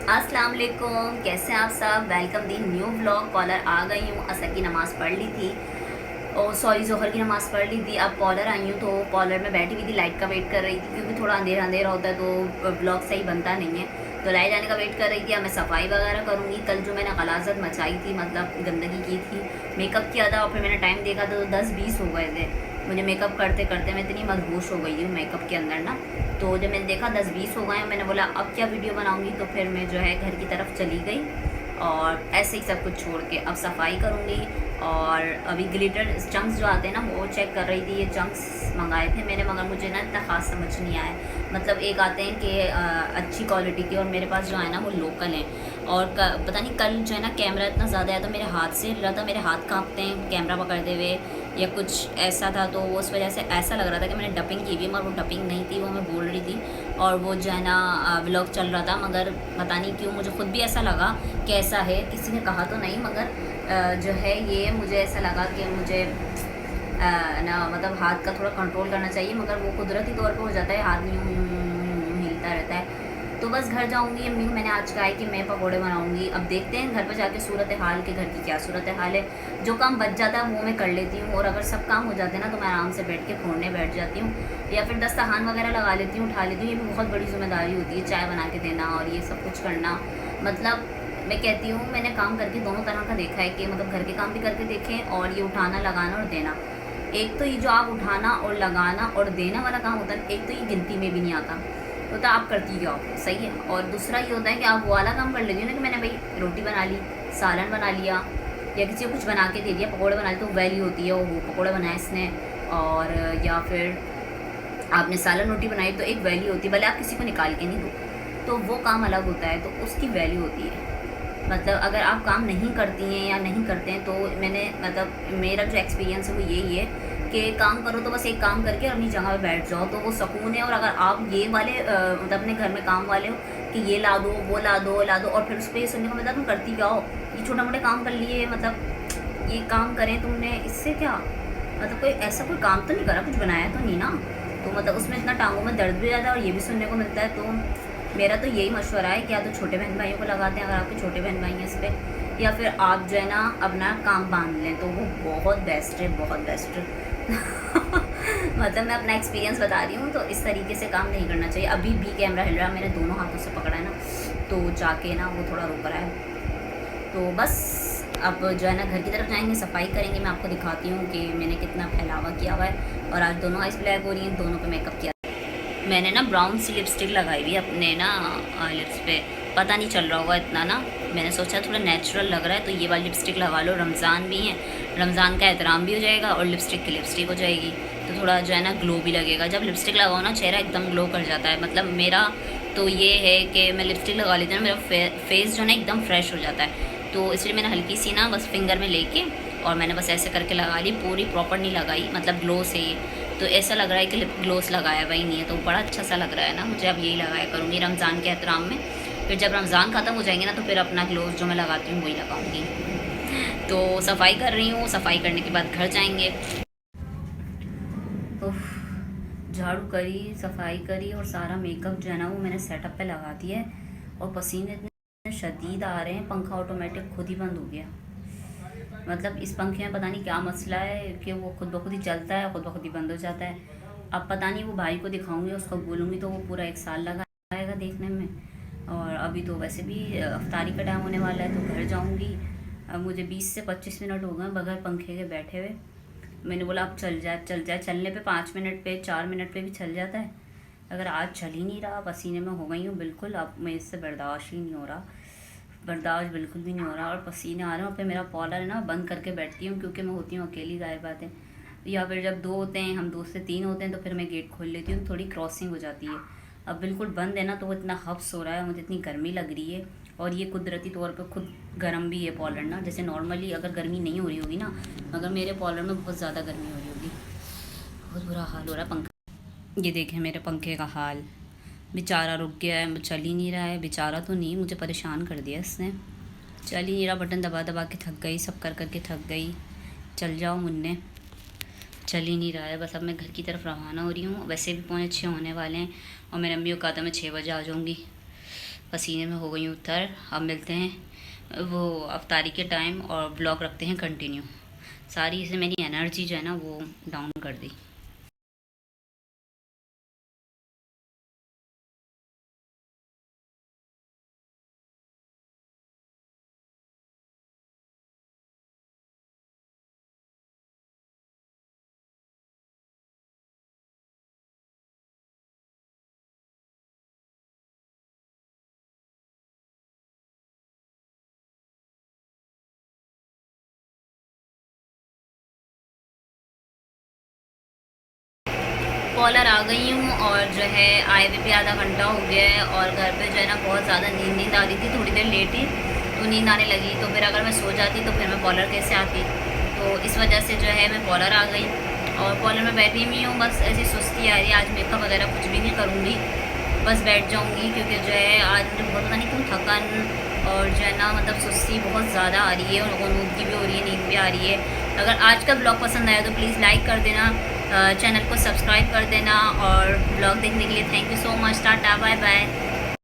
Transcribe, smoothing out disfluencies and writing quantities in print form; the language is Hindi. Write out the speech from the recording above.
अस्सलाम वालेकुम, कैसे हैं आप सब। Welcome the new vlog. कॉलर आ गई हूँ, असर की नमाज़ पढ़ ली थी और सॉरी ज़ोहर की नमाज़ पढ़ ली थी। अब कॉलर आई हूँ तो कॉलर में बैठी हुई थी, लाइट का वेट कर रही थी क्योंकि थोड़ा अंधेरा अंधेरा होता है तो व्लॉग सही बनता नहीं है। तो लाइट आने का वेट कर रही थी। अब मैं सफाई वगैरह करूँगी। कल जो मैंने गलाजत मचाई थी, मतलब गंदगी की थी, मेकअप किया था और फिर मैंने टाइम देखा तो 10-20 हो गए थे। मुझे मेकअप करते करते मैं इतनी मदहोश हो गई हूँ मेकअप के अंदर ना। तो जब मैंने देखा 10-20 हो गए हैं, मैंने बोला अब क्या वीडियो बनाऊंगी, तो फिर मैं जो है घर की तरफ चली गई और ऐसे ही सब कुछ छोड़ के अब सफाई करूँगी। और अभी ग्लिटर चंक्स जो आते हैं ना वो चेक कर रही थी। ये चंक्स मंगाए थे मैंने, मगर मुझे ना इतना ख़ास समझ नहीं आया। मतलब एक आते हैं कि अच्छी क्वालिटी के, और मेरे पास जो है ना वो लोकल हैं। और पता नहीं कल जो है ना कैमरा इतना ज़्यादा आया तो मेरे हाथ से हिल रहा था, मेरे हाथ कांपते हैं कैमरा पकड़ते हुए या कुछ ऐसा था। तो उस वजह से ऐसा लग रहा था कि मैंने डपिंग की हुई, मगर वो डपिंग नहीं थी, वो मैं बोल रही थी। और वो जो है ना व्लॉग चल रहा था, मगर पता नहीं क्यों मुझे ख़ुद भी ऐसा लगा कि ऐसा है। किसी ने कहा तो नहीं, मगर जो है ये मुझे ऐसा लगा कि मुझे ना मतलब हाथ का थोड़ा कंट्रोल करना चाहिए, मगर वो कुदरती तौर पे हो जाता है, हाथ यूँ यूँ यूँ यूँ हिलता रहता है। तो बस घर जाऊंगी। अम्मी को मैंने आज कहा है कि मैं पकोड़े बनाऊंगी। अब देखते हैं घर पर जाके सूरत हाल के, घर की क्या सूरत हाल है। जो काम बच जाता है वो मैं कर लेती हूँ, और अगर सब काम हो जाते हैं ना तो मैं आराम से बैठ के फोड़ने बैठ जाती हूँ, या फिर दस्तरखान वगैरह लगा लेती हूँ, उठा लेती हूँ। ये भी बहुत बड़ी जिम्मेदारी होती है, चाय बना के देना और ये सब कुछ करना। मतलब मैं कहती हूँ मैंने काम करके दोनों तरह का देखा है कि मतलब घर के काम भी करके देखें और ये उठाना लगाना और देना। एक तो ये जो आप उठाना और लगाना और देना वाला काम होता है, एक तो ये गिनती में भी नहीं आता, तो आप करती जाओ, सही है। और दूसरा ये होता है कि आप वो वाला काम कर लेती हो ना कि मैंने भाई रोटी बना ली, सालन बना लिया, या किसी को कुछ बना के दे दिया, पकौड़े बना लिए, तो वैल्यू होती है वो पकौड़े बनाए इसने। और या फिर आपने सालन रोटी बनाई तो एक वैल्यू होती है, भले आप किसी को निकाल के नहीं दो, तो वो काम अलग होता है, तो उसकी वैल्यू होती है। मतलब अगर आप काम नहीं करती हैं या नहीं करते हैं, तो मैंने मतलब मेरा जो एक्सपीरियंस है वो यही है कि काम करो तो बस एक काम करके अपनी जगह पे बैठ जाओ तो वो सुकून है। और अगर आप ये वाले मतलब अपने घर में काम वाले हो कि ये ला दो वो ला दो ला दो, और फिर उस पर ये सुनने को मिलता तुम करती क्या हो, ये छोटा मोटे काम कर लिए, मतलब ये काम करें तुमने, इससे क्या मतलब कोई ऐसा कोई काम तो नहीं करा, कुछ बनाया तो नहीं ना। तो मतलब उसमें इतना टांगों में दर्द भी ज़्यादा और ये भी सुनने को मिलता है। तो मेरा तो यही मशवरा है कि या तो छोटे बहन भाइयों को लगाते हैं अगर आपके छोटे बहन भाई हैं इस पर, या फिर आप जो है ना अपना काम बांध लें, तो वो बहुत बेस्ट है, बहुत बेस्ट है। मतलब मैं अपना एक्सपीरियंस बता रही हूँ, तो इस तरीके से काम नहीं करना चाहिए। अभी भी कैमरा हिल रहा है, मैंने दोनों हाथों से पकड़ा है ना, तो जाके ना वो थोड़ा रुक रहा है। तो बस अब जो है ना घर की तरफ जाएंगे, सफाई करेंगे। मैं आपको दिखाती हूँ कि मैंने कितना फैलावा किया हुआ है। और आज दोनों आइस ब्लैक हो रही हैं, दोनों पे मेकअप किया। मैंने ना ब्राउन सी लिपस्टिक लगाई हुई अपने ना लिप्स पे, पता नहीं चल रहा होगा इतना ना। मैंने सोचा थोड़ा नेचुरल लग रहा है तो ये वाली लिपस्टिक लगा लो, रमज़ान भी है, रमज़ान का एहतराम भी हो जाएगा और लिपस्टिक की लिपस्टिक हो जाएगी, तो थोड़ा जो है ना ग्लो भी लगेगा। जब लिपस्टिक लगाओ ना चेहरा एकदम ग्लो कर जाता है। मतलब मेरा तो ये है कि मैं लिपस्टिक लगा लेती हूँ, मेरा फेस जो है ना एकदम फ्रेश हो जाता है। तो इसलिए मैंने हल्की सी ना बस फिंगर में लेके और मैंने बस ऐसे करके लगा ली, पूरी प्रॉपर नहीं लगाई, मतलब ग्लो से ही। तो ऐसा लग रहा है कि लिप ग्लोस लगाया हुआ ही नहीं है, तो बड़ा अच्छा सा लग रहा है ना मुझे। अब यही लगाया करूँगी रमज़ान के एहतराम में। फिर जब रमज़ान ख़त्म हो जाएंगे ना तो फिर अपना ग्लोस जो मैं लगाती हूँ वही लगाऊंगी। तो सफाई कर रही हूँ, सफाई करने के बाद घर जाएंगे। उफ, झाड़ू करी, सफाई करी और सारा मेकअप जो है ना वो मैंने सेटअप पे लगा दिया है, और पसीने इतने शदीद आ रहे हैं, पंखा ऑटोमेटिक खुद ही बंद हो गया। मतलब इस पंखे में पता नहीं क्या मसला है कि वो खुद ब खुद ही चलता है, खुद ब खुद ही बंद हो जाता है। अब पता नहीं, वो भाई को दिखाऊंगी, उसको बोलूँगी तो वो पूरा 1 साल लगाएगा देखने में। और अभी तो वैसे भी अफ्तारी का टाइम होने वाला है, तो घर जाऊँगी। अब मुझे 20 से 25 मिनट हो गए बगैर पंखे के बैठे हुए। मैंने बोला अब चल जाए चल जाए, चलने पे 5 मिनट पे 4 मिनट पे भी चल जाता है। अगर आज चल ही नहीं रहा, पसीने में हो गई हूँ बिल्कुल, अब मैं इससे बर्दाश्त ही नहीं हो रहा, बर्दाश्त बिल्कुल भी नहीं हो रहा, और पसीने आ रहे हैं। और फिर मेरा कॉलर है ना बंद करके बैठती हूँ क्योंकि मैं होती हूँ अकेली, जाहिर बात है। या फिर जब 2 होते हैं, हम 2 से 3 होते हैं, तो फिर मैं गेट खोल लेती हूँ, थोड़ी क्रॉसिंग हो जाती है। अब बिल्कुल बंद है ना तो वो इतना हफ्स हो रहा है, मुझे इतनी गर्मी लग रही है। और ये कुदरती तौर पे खुद गर्म भी है पॉलर ना, जैसे नॉर्मली अगर गर्मी नहीं हो रही होगी ना, मगर मेरे पॉलर में बहुत ज़्यादा गर्मी हो रही होगी। बहुत बुरा हाल हो रहा है पंखा। ये देखें मेरे पंखे का हाल, बेचारा रुक गया है, चल ही नहीं रहा है। बेचारा तो नहीं, मुझे परेशान कर दिया इसने। चल ही नहीं रहा, बटन दबा दबा के थक गई, सब कर कर के थक गई। चल जाओ मुन्ने, चल ही नहीं रहा है। बस अब मैं घर की तरफ रवाना हो रही हूँ। वैसे भी 5:45 होने वाले हैं, और मेरे अम्मी को कहा था मैं 6 बजे आ जाऊँगी। पसीने में हो गई हूँ तर। अब मिलते हैं वो अफ्तारी के टाइम और ब्लॉग रखते हैं कंटिन्यू। सारी इससे मेरी एनर्जी जो है ना वो डाउन कर दी। कॉलर आ गई हूँ और जो है आए हुए भी आधा घंटा हो गया है और घर पे जो है ना बहुत ज़्यादा नींद आ रही थी। थोड़ी देर लेटी तो नींद आने लगी, तो फिर अगर मैं सो जाती तो फिर मैं कॉलर कैसे आती। तो इस वजह से जो है मैं कॉलर आ गई और कॉलर में बैठी हुई हूँ। बस ऐसी सुस्ती आ रही है, आज मेकअप वगैरह कुछ भी नहीं करूँगी, बस बैठ जाऊँगी क्योंकि जो है आज मुझे बहुत पता नहीं क्यों थकन और जो है ना मतलब सुस्ती बहुत ज़्यादा आ रही है और नींद भी हो रही है, नींद भी आ रही है। अगर आज का ब्लॉग पसंद आया तो प्लीज़ लाइक कर देना, चैनल को सब्सक्राइब कर देना और ब्लॉग देखने के लिए thank you so much. Tata bye bye.